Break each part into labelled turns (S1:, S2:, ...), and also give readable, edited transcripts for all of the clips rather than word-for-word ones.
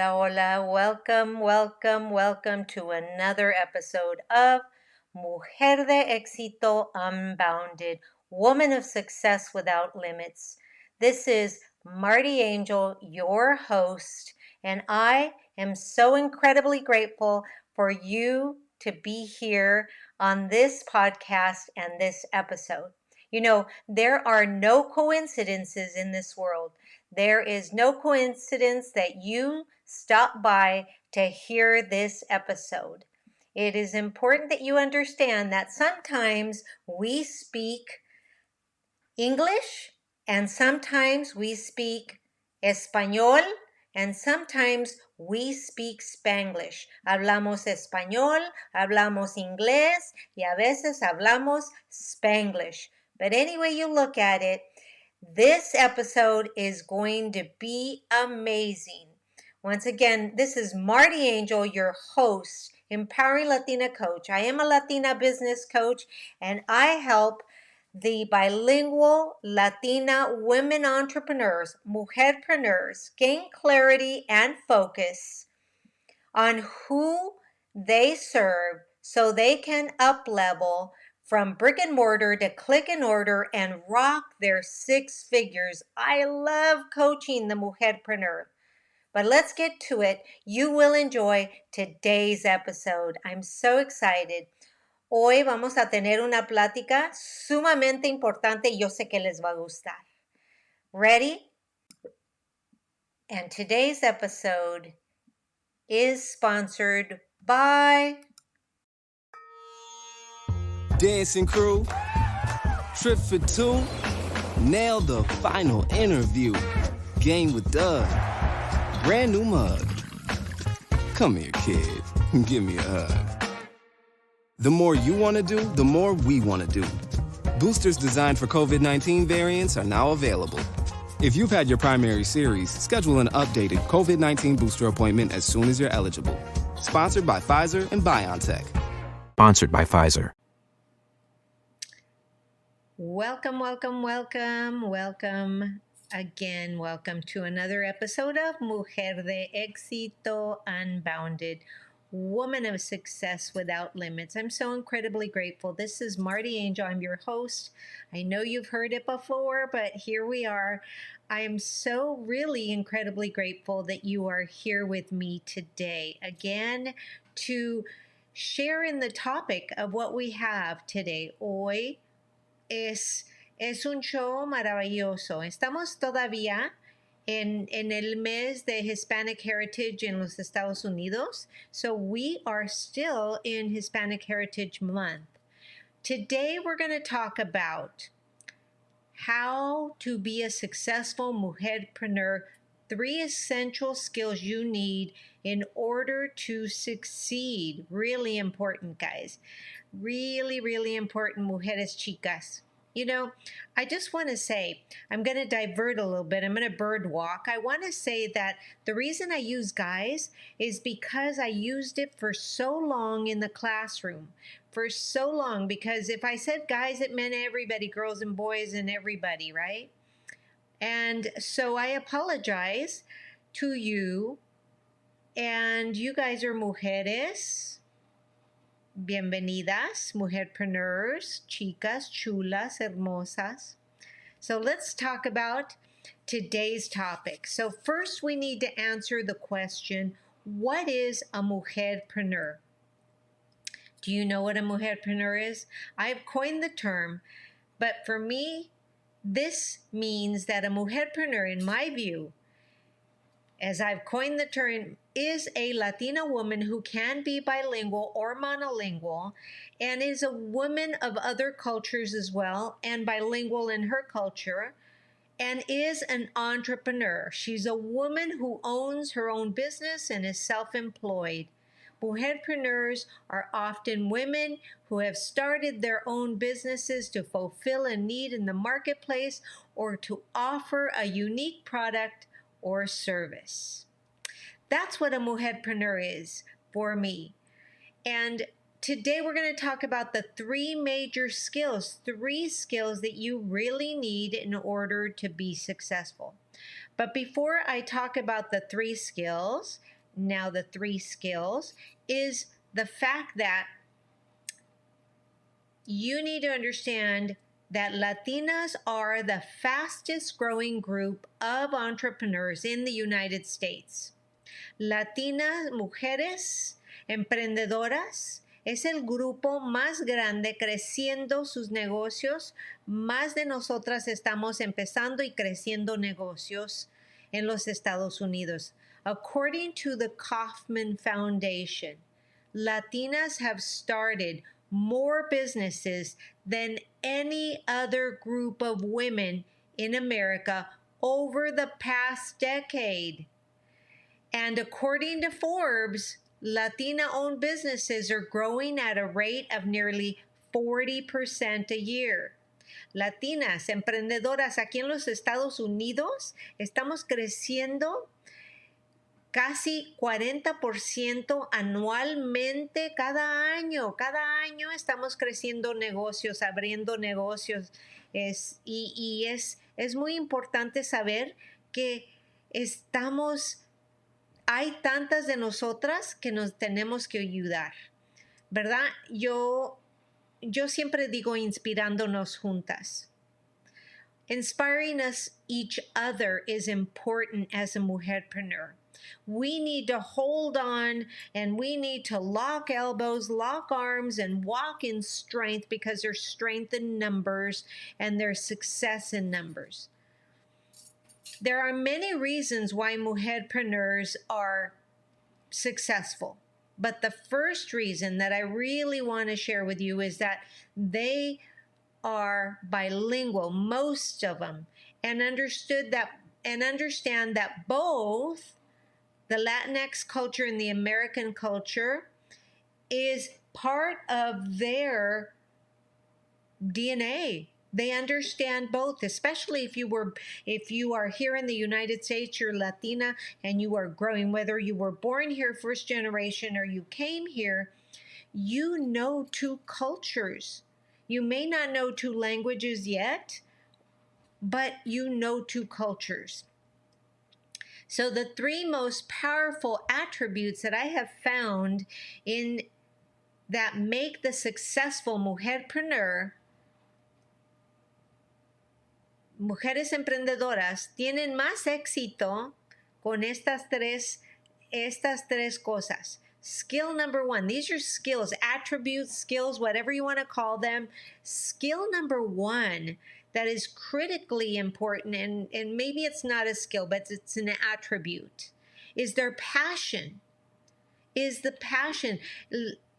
S1: Hola, hola. Welcome, welcome, welcome to another episode of Mujer de Éxito Unbounded, Woman of Success Without Limits. This is Marty Angel, your host, and I am so incredibly grateful for you to be here on this podcast and this episode. You know, there are no coincidences in this world. There is no coincidence that you stop by to hear this episode. It is important that you understand that sometimes we speak English and sometimes we speak Español and sometimes we speak Spanglish. Hablamos español, hablamos inglés y a veces hablamos Spanglish. But any way you look at it, this episode is going to be amazing. Once again, this is Marty Angel, your host, Empowering Latina Coach. I am a Latina business coach and I help the bilingual Latina women entrepreneurs, mujer-preneurs, gain clarity and focus on who they serve so they can up-level from brick and mortar to click and order and rock their six figures. I love coaching the mujerpreneur. But let's get to it. You will enjoy today's episode. I'm so excited. Hoy vamos a tener una plática sumamente importante y yo sé que les va a gustar. Ready? And today's episode is sponsored by
S2: Dancing crew, trip for two, nail the final interview. Game with Doug, brand new mug. Come here, kid, give me a hug. The more you want to do, the more we want to do. Boosters designed for COVID-19 variants are now available. If you've had your primary series, schedule an updated COVID-19 booster appointment as soon as you're eligible. Sponsored by Pfizer and BioNTech.
S3: Sponsored by Pfizer.
S1: Welcome, welcome, welcome, welcome again. Welcome to another episode of Mujer de Éxito Unbounded, Woman of Success Without Limits. I'm so incredibly grateful. This is Marty Angel. I'm your host. I know you've heard it before, but here we are. I am so really incredibly grateful that you are here with me today again to share in the topic of what we have today. Hoy es un show maravilloso. Estamos todavía en el mes de Hispanic Heritage en los Estados Unidos. So we are still in Hispanic Heritage Month. Today we're going to talk about how to be a successful mujerpreneur, 3 essential skills you need in order to succeed. Really important, guys. Really, really important, mujeres chicas. You know, I just want to say, I'm going to divert a little bit. I'm going to bird walk. I want to say that the reason I use guys is because I used it for so long in the classroom. For so long, because if I said guys, it meant everybody, girls and boys and everybody, right? And so I apologize to you. And you guys are mujeres. Bienvenidas, mujerpreneurs, chicas, chulas, hermosas. So let's talk about today's topic. So first we need to answer the question, what is a mujerpreneur? Do you know what a mujerpreneur is? I've coined the term, but for me, this means that a mujerpreneur, in my view, as I've coined the term, is a Latina woman who can be bilingual or monolingual and is a woman of other cultures as well and bilingual in her culture and is an entrepreneur. She's a woman who owns her own business and is self-employed. Mujerpreneurs are often women who have started their own businesses to fulfill a need in the marketplace or to offer a unique product or service. That's what a mujerpreneur is for me. And today we're going to talk about the 3 major skills, 3 skills that you really need in order to be successful. But before I talk about the three skills, now the three skills is the fact that you need to understand that Latinas are the fastest growing group of entrepreneurs in the United States. Latinas, mujeres emprendedoras, es el grupo más grande creciendo sus negocios. Más de nosotras estamos empezando y creciendo negocios en los Estados Unidos. According to the Kauffman Foundation, Latinas have started more businesses than any other group of women in America over the past decade. And according to Forbes, Latina-owned businesses are growing at a rate of nearly 40% a year. Latinas, emprendedoras aquí en los Estados Unidos, estamos creciendo casi 40% anualmente cada año. Cada año estamos creciendo negocios, abriendo negocios. Es muy importante saber que hay tantas de nosotras que nos tenemos que ayudar, ¿verdad? Yo siempre digo inspirándonos juntas. Inspiring us each other is important as a mujerpreneur. We need to hold on and we need to lock elbows, lock arms, and walk in strength because there's strength in numbers and there's success in numbers. There are many reasons why mujerpreneurs are successful. But the first reason that I really want to share with you is that they are bilingual, most of them, and understand that both the Latinx culture and the American culture is part of their DNA. They understand both, especially if you are here in the United States, you're Latina and you are growing, whether you were born here first generation or you came here, you know two cultures. You may not know two languages yet, but you know two cultures. So the three most powerful attributes that I have found that make the successful mujerpreneur, mujeres emprendedoras, tienen más éxito con estas tres cosas. Skill number one, these are skills, attributes, skills, whatever you want to call them. Skill number one that is critically important, and maybe it's not a skill, but it's an attribute, is their passion.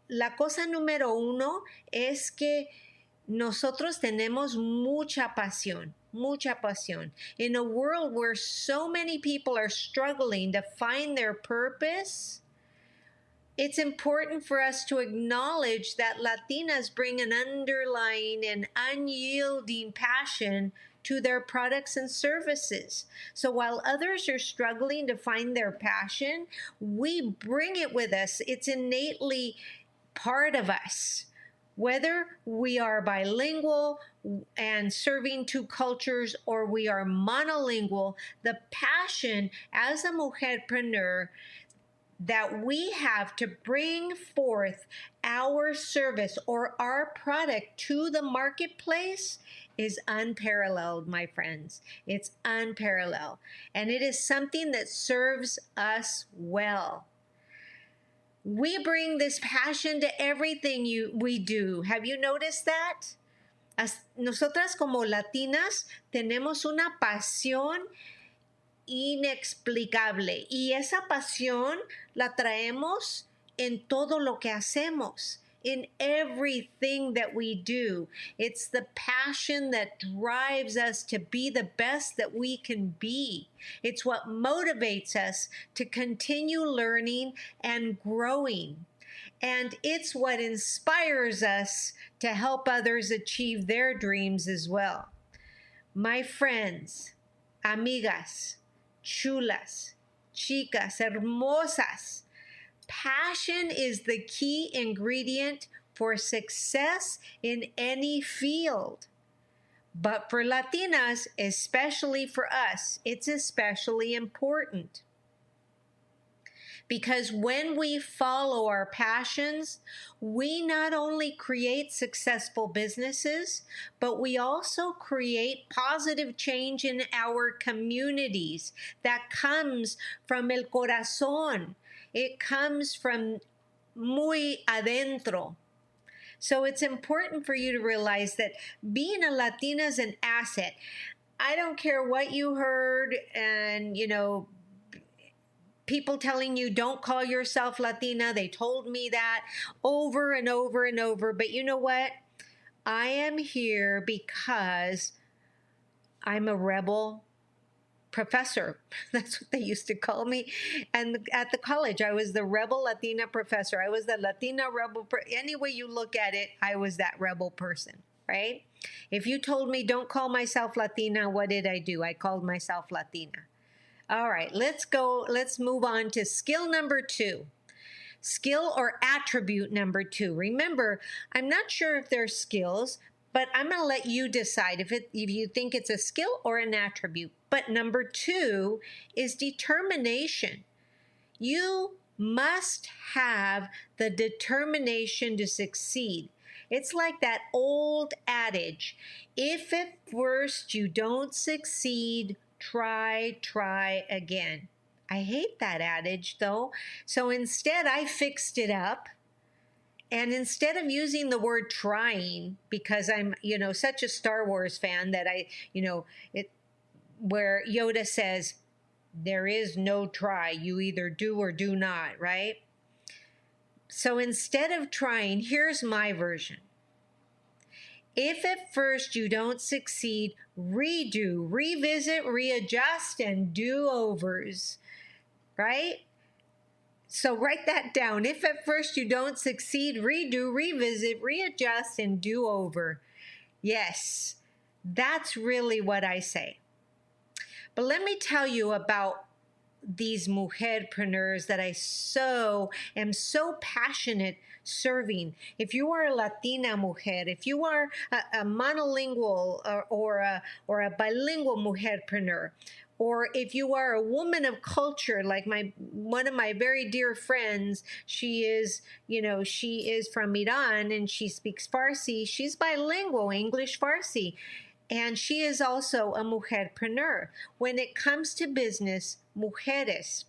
S1: La cosa número uno es que nosotros tenemos mucha pasión. In a world where so many people are struggling to find their purpose, it's important for us to acknowledge that Latinas bring an underlying and unyielding passion to their products and services. So while others are struggling to find their passion, we bring it with us. It's innately part of us. Whether we are bilingual and serving two cultures or we are monolingual, the passion as a mujerpreneur that we have to bring forth our service or our product to the marketplace is unparalleled, my friends. It's unparalleled. And it is something that serves us well. We bring this passion to everything we do. Have you noticed that? Nosotras como latinas tenemos una pasión inexplicable y esa pasión la traemos en todo lo que hacemos, in everything that we do. It's the passion that drives us to be the best that we can be. It's what motivates us to continue learning and growing. And it's what inspires us to help others achieve their dreams as well. My friends, amigas, chulas, chicas, hermosas, passion is the key ingredient for success in any field. But for Latinas, especially for us, it's especially important. Because when we follow our passions, we not only create successful businesses, but we also create positive change in our communities that comes from el corazón. It comes from muy adentro. So it's important for you to realize that being a Latina is an asset. I don't care what you heard and, people telling you don't call yourself Latina. They told me that over and over and over. But you know what? I am here because I'm a rebel professor. That's what they used to call me. And at the college, I was the rebel Latina professor. I was the Latina rebel. Any way you look at it, I was that rebel person, right? If you told me don't call myself Latina, what did I do? I called myself Latina. All right, let's go. Let's move on to skill number 2. Skill or attribute number 2. Remember, I'm not sure if they're skills, but I'm going to let you decide if you think it's a skill or an attribute. But number 2 is determination. You must have the determination to succeed. It's like that old adage, if at first you don't succeed, try again. I hate that adage though. So instead, I fixed it up. And instead of using the word trying, because I'm, such a Star Wars fan that where Yoda says, there is no try. You either do or do not, right? So instead of trying, here's my version. If at first you don't succeed, redo, revisit, readjust, and do overs, right? So write that down. If at first you don't succeed, redo, revisit, readjust, and do over. Yes, that's really what I say. But let me tell you about these mujer-preneurs that I am so passionate serving. If you are a Latina mujer, if you are a monolingual or a bilingual mujer-preneur, or if you are a woman of culture, like one of my very dear friends, she is from Iran and she speaks Farsi. She's bilingual, English Farsi. And she is also a mujer-preneur. When it comes to business, mujeres,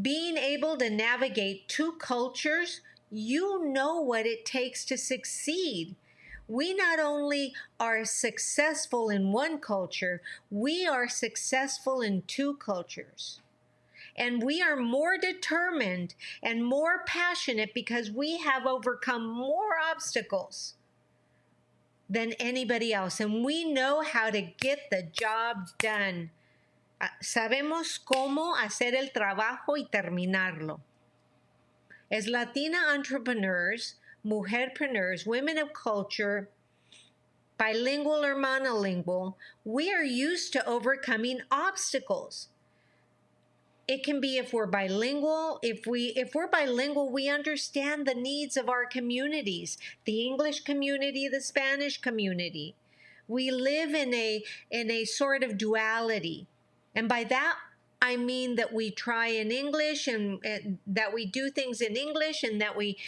S1: being able to navigate 2 cultures, what it takes to succeed. We not only are successful in one culture, we are successful in 2 cultures. And we are more determined and more passionate because we have overcome more obstacles than anybody else. And we know how to get the job done. Sabemos cómo hacer el trabajo y terminarlo. As Latina entrepreneurs, mujerpreneurs, women of culture, bilingual or monolingual, we are used to overcoming obstacles. It can be if we're bilingual. If we're bilingual, we understand the needs of our communities, the English community, the Spanish community. We live in a sort of duality. And by that, I mean that we try in English and that we do things in English and that we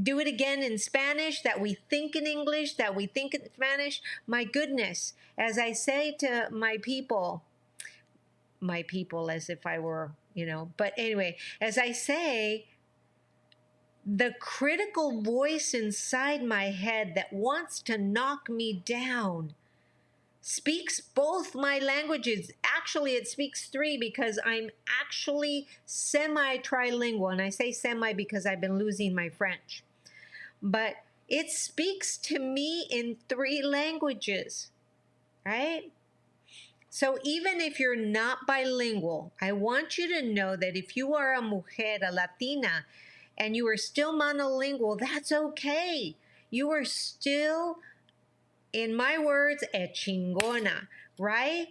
S1: do it again in Spanish, that we think in English, that we think in Spanish. My goodness, as I say to my people as if I were, but anyway, as I say, the critical voice inside my head that wants to knock me down speaks both my languages. Actually, it speaks 3 because I'm actually semi-trilingual. And I say semi because I've been losing my French. But it speaks to me in 3 languages, right? So even if you're not bilingual, I want you to know that if you are a mujer, a Latina, and you are still monolingual, that's okay. You are still, in my words, a chingona, right?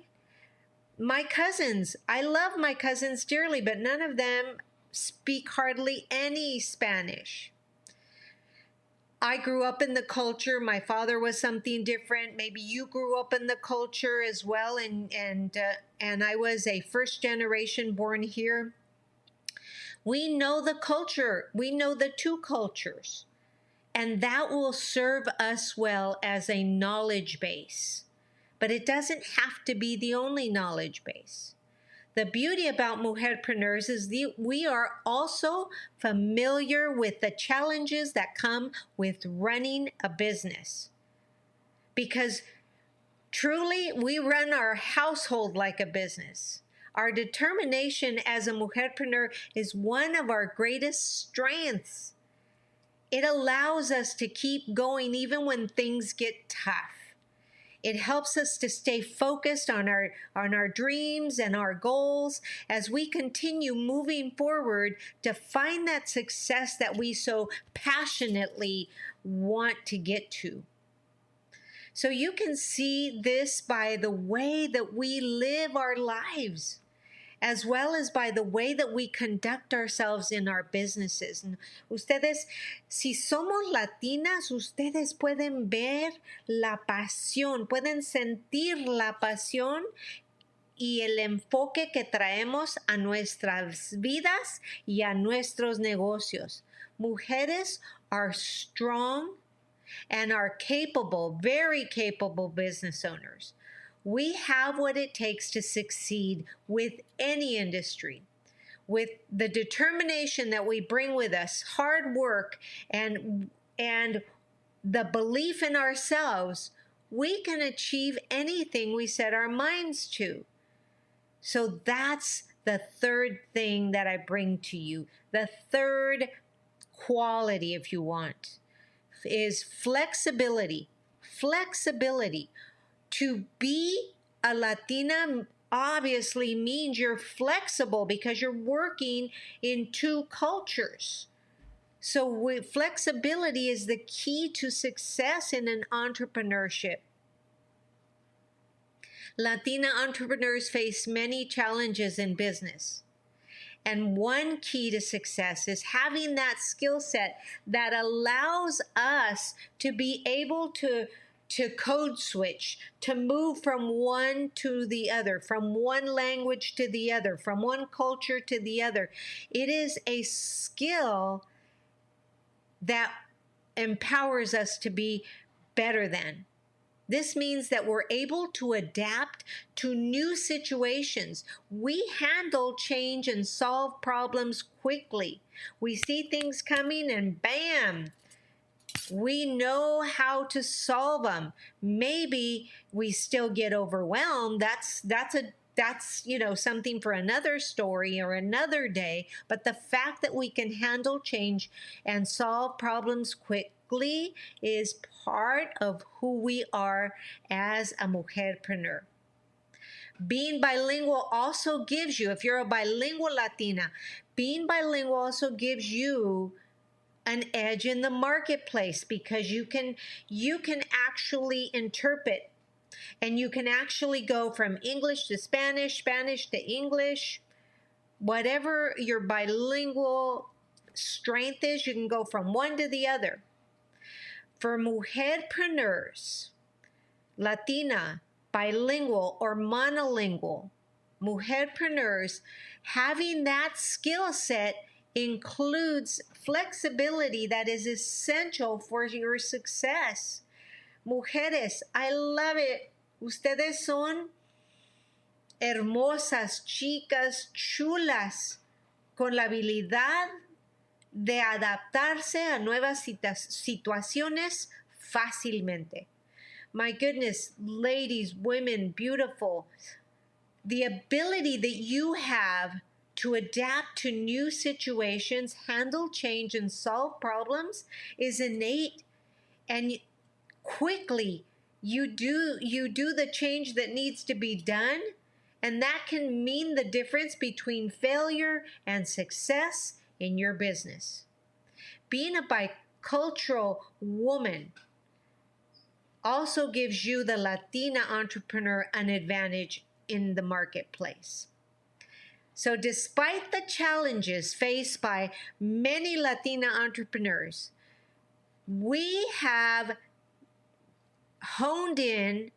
S1: My cousins, I love my cousins dearly, but none of them speak hardly any Spanish. I grew up in the culture. My father was something different. Maybe you grew up in the culture as well, and I was a first generation born here. We know the culture. We know the two cultures, and that will serve us well as a knowledge base. But it doesn't have to be the only knowledge base. The beauty about Mujer-preneurs is we are also familiar with the challenges that come with running a business. Because truly, we run our household like a business. Our determination as a Mujer-preneur is one of our greatest strengths. It allows us to keep going even when things get tough. It helps us to stay focused on our dreams and our goals as we continue moving forward to find that success that we so passionately want to get to. So you can see this by the way that we live our lives, as well as by the way that we conduct ourselves in our businesses. Ustedes, si somos latinas, ustedes pueden ver la pasión, pueden sentir la pasión y el enfoque que traemos a nuestras vidas y a nuestros negocios. Mujeres are strong and are capable, very capable business owners. We have what it takes to succeed with any industry. With the determination that we bring with us, hard work, and the belief in ourselves, we can achieve anything we set our minds to. So that's the third thing that I bring to you. The third quality, if you want, is flexibility. Flexibility. To be a Latina obviously means you're flexible because you're working in two cultures. So flexibility is the key to success in an entrepreneurship. Latina entrepreneurs face many challenges in business. And one key to success is having that skill set that allows us to be able to code switch, to move from one to the other, from one language to the other, from one culture to the other. It is a skill that empowers us to be better than. This means that we're able to adapt to new situations. We handle change and solve problems quickly. We see things coming and bam, we know how to solve them. Maybe we still get overwhelmed. That's something for another story or another day. But the fact that we can handle change and solve problems quickly is part of who we are as a mujerpreneur. Being bilingual also gives you, if you're a bilingual Latina, being bilingual also gives you an edge in the marketplace because you can actually interpret, and you can actually go from English to Spanish, Spanish to English. Whatever your bilingual strength is, you can go from one to the other. For mujerpreneurs, Latina, bilingual or monolingual, mujerpreneurs, having that skill set includes flexibility that is essential for your success. Mujeres, I love it. Ustedes son hermosas, chicas, chulas, con la habilidad de adaptarse a nuevas situaciones fácilmente. My goodness, ladies, women, beautiful. The ability that you have to adapt to new situations, handle change, and solve problems is innate. And quickly, you do the change that needs to be done, and that can mean the difference between failure and success in your business. Being a bicultural woman also gives you, the Latina entrepreneur, an advantage in the marketplace. So despite the challenges faced by many Latina entrepreneurs, we have honed in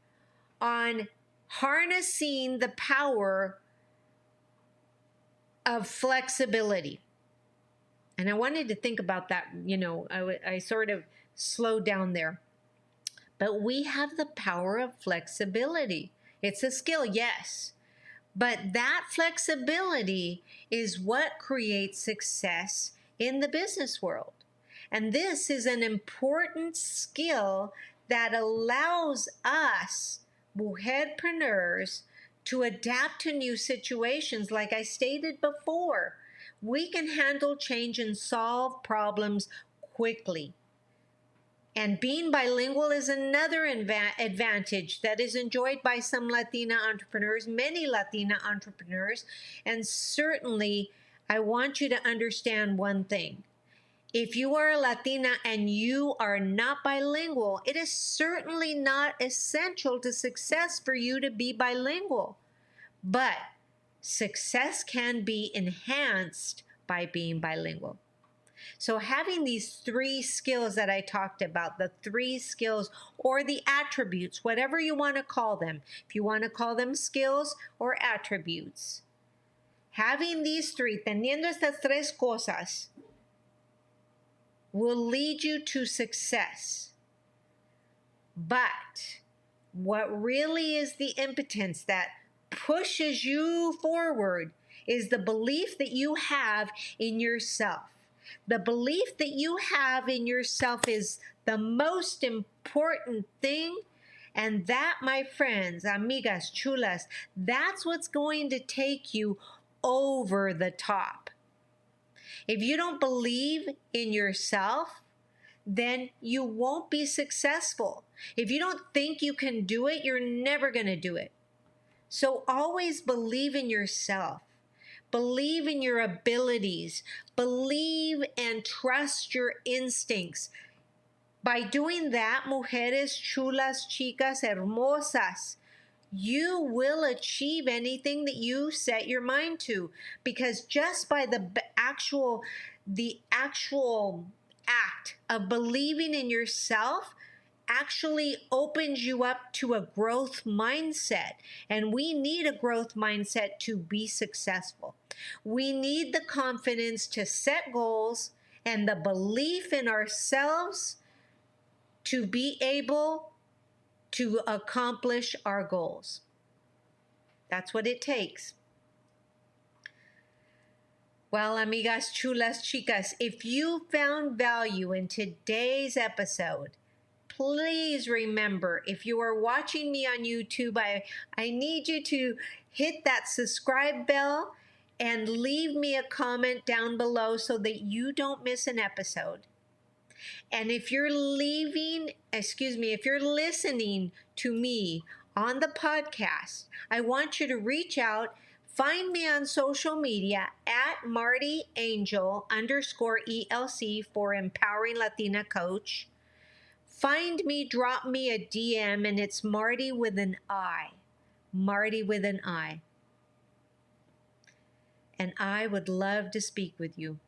S1: on harnessing the power of flexibility. And I wanted to think about that, I sort of slowed down there. But we have the power of flexibility. It's a skill, yes. But that flexibility is what creates success in the business world. And this is an important skill that allows us, mujer-preneurs, to adapt to new situations. Like I stated before, we can handle change and solve problems quickly. And being bilingual is another advantage that is enjoyed by some Latina entrepreneurs, many Latina entrepreneurs. And certainly, I want you to understand one thing. If you are a Latina and you are not bilingual, it is certainly not essential to success for you to be bilingual. But success can be enhanced by being bilingual. So having these 3 skills that I talked about, the 3 skills or the attributes, whatever you want to call them, if you want to call them skills or attributes, having these 3, teniendo estas 3 cosas, will lead you to success. But what really is the impotence that pushes you forward is the belief that you have in yourself. The belief that you have in yourself is the most important thing. And that, my friends, amigas, chulas, that's what's going to take you over the top. If you don't believe in yourself, then you won't be successful. If you don't think you can do it, you're never going to do it. So always believe in yourself. Believe in your abilities. Believe and trust your instincts. By doing that, mujeres chulas, chicas, hermosas, you will achieve anything that you set your mind to. Because just by the actual act of believing in yourself actually opens you up to a growth mindset. And we need a growth mindset to be successful. We need the confidence to set goals and the belief in ourselves to be able to accomplish our goals. That's what it takes. Well, amigas, chulas, chicas, if you found value in today's episode, please remember, if you are watching me on YouTube, I need you to hit that subscribe bell and leave me a comment down below so that you don't miss an episode. And if you're listening to me on the podcast, I want you to reach out. Find me on social media at MartyAngel_ELC for Empowering Latina Coach. Find me, drop me a DM, and it's Marty with an I. Marty with an I. And I would love to speak with you.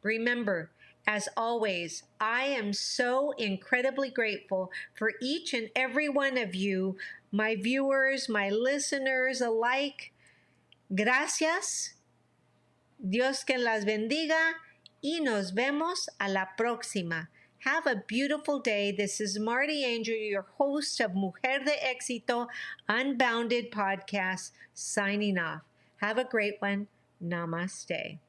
S1: Remember, as always, I am so incredibly grateful for each and every one of you, my viewers, my listeners alike. Gracias. Dios que las bendiga y nos vemos a la próxima. Have a beautiful day. This is Marty Angel, your host of Mujer de Éxito Unbounded podcast, signing off. Have a great one. Namaste.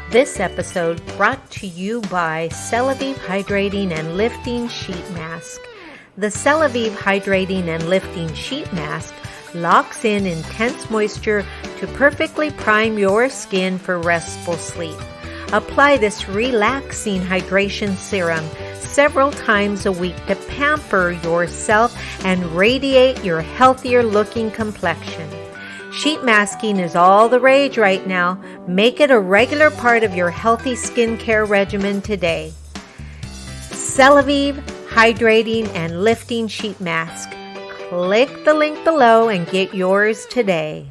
S1: This episode brought to you by Celavive Hydrating and Lifting Sheet Mask. The Celavive Hydrating and Lifting Sheet Mask locks in intense moisture to perfectly prime your skin for restful sleep. Apply this relaxing hydration serum several times a week to pamper yourself and radiate your healthier looking complexion. Sheet masking is all the rage right now. Make it a regular part of your healthy skincare regimen today. Celavive hydrating, and lifting sheet mask. Click the link below and get yours today.